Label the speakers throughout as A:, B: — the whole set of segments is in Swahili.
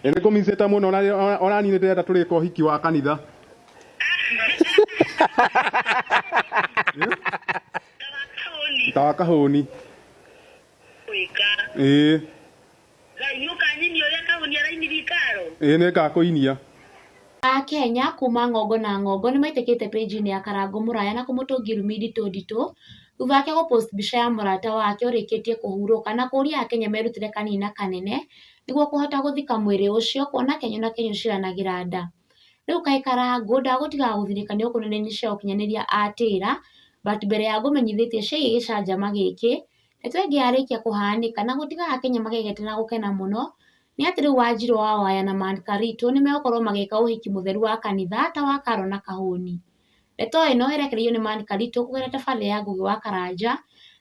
A: Ene kumiseta muno ona ni ndenda turika uhiki wa kanitha. Tawa kahuni.
B: Wika. Nyuka nyinyi ole kahuni araini bikaro.
A: Ne gakuinia.
C: Kenya kuma ng'ongo na ng'ongo nĩ maitĩkĩte page-inĩ ya Karangũ Mũraya na kũmũtũngia irumi nditũ thutha wake gũpost mbica ya mũrata wake ũrĩkĩtie kũhurũka na kũria Akenya merutĩre kanini na kanene nĩguo kũhota gũthika mwĩrĩ ũcio kuona Kenya na Kenya ciranagĩra nda. Rĩu kaĩ Karangũ ndagũtiga gũthirĩkanio kũnene-inĩ cia ũkinyanĩria atĩra but mbere ya ngũmenyithĩtie ciĩgiĩ gĩcanjama gĩkĩ ndeto ĩngĩ yarĩkia kũhanĩka na gũtiga Akenya magegete na gũkena mũno nĩ atĩ rĩu wanjĩru wa Waya na karîtu nĩ megũkorwo magĩka ũhiki mũtheru wa kanitha ta wa Karo na Kahũni. Ndeto ĩno ĩrekereirio nĩ karîtu kũgerera tabarĩra ya Ngugi wa Karanja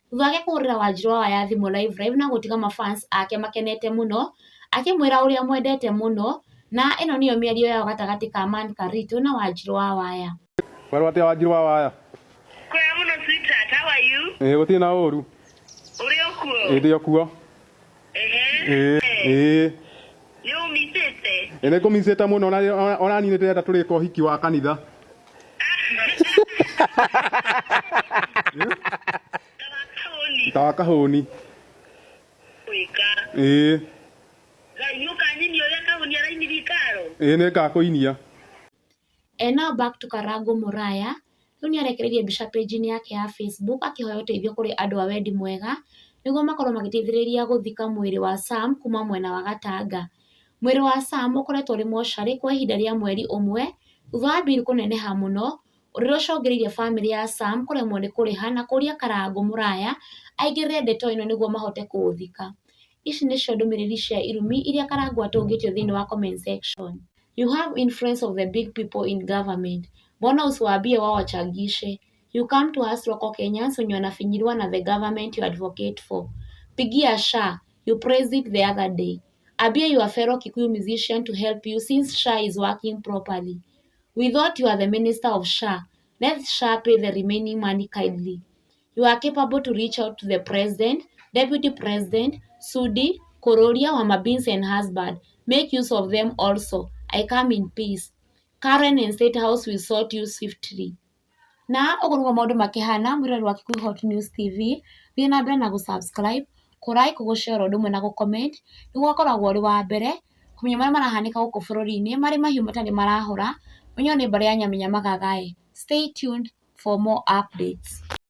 C: thutha wake kũhũrĩra wanjĩru wa Waya thimũ live na gũtiga mafans ake makenete mũno akĩmwĩra ũrĩa mwendete mũno na ĩno nĩyo mĩario yao gatagatĩ ka karîtu na wanjĩru wa Waya.
A: Kwero atia wanjĩru wa Waya?
B: Kwega mũno sweetheart, how are you?
A: Gũtirĩ na ũru.
B: Ũrĩ okuo?
A: Ndĩ okuo.
B: Nĩ ũmithĩte?
A: Ene kumiseta muno ona ni ndenda turika uhiki wa kanitha. Tawa kahuni.
B: Wika. Nyuka nyinyi ole kahuni araini bikaro.
A: Ne gakuinia.
C: Now back to Karangũ Mũraya. Rĩu nĩ arekereirie mbica page-inĩ yake ya Facebook akĩhoya ũteithio kũrĩ andũ a wendi mwega nĩguo makorwo magĩteithĩrĩria gũthika mwĩrĩ wa Sam kuma mwena wa Gatanga. Mwĩrĩ wa Sam ũkoretwo ũrĩ mocarĩ kwa ihinda rĩa mweri ũmwe thutha wa mbiri kũneneha mũno ũrĩa ũcũngĩrĩirie famĩlĩ ya Sam kũremwo nĩ kũrĩha na kũria Karangũ Mũraya aingĩrĩre ndeto ĩno nĩguo mahote kũũthika. Ici nĩcio ndũmĩrĩri cia irumi iria Karangũ atũngĩtio thĩinĩ wa comment section. You have influence of the big people in government. Mbona usiwaambie wao wachangishe? You come to us local Kenyans wenye wanafinyiliwa na the government you advocate for. Pigia SHA. You praised it the other day. Ambia your fellow Kikuyu musician to help you since SHA is working properly. We thought you are the minister of SHA. Let SHA pay the remaining money kindly. You are capable to reach out to the president, deputy president, Sudi, Kororia, Wamabins and husband. Make use of them also. I come in peace. Karen and State House will sort you swiftly. Na ũguo nĩguo maũndũ makĩhana mwĩrori wa Kikuyu Hot News TV. Thiĩ na mbere na gũsubscribe, kũrike, gũshare ũndũ ũmwe na gũcomment nĩguo ũkoragwo ũrĩ wa mbere kũmenya marĩa marahanĩka gũkũ bũrũri-inĩ marĩ mahiũ matarĩ marahũra. Ũnyone mbere ya Nyamenya Magagae. Stay tuned for more updates.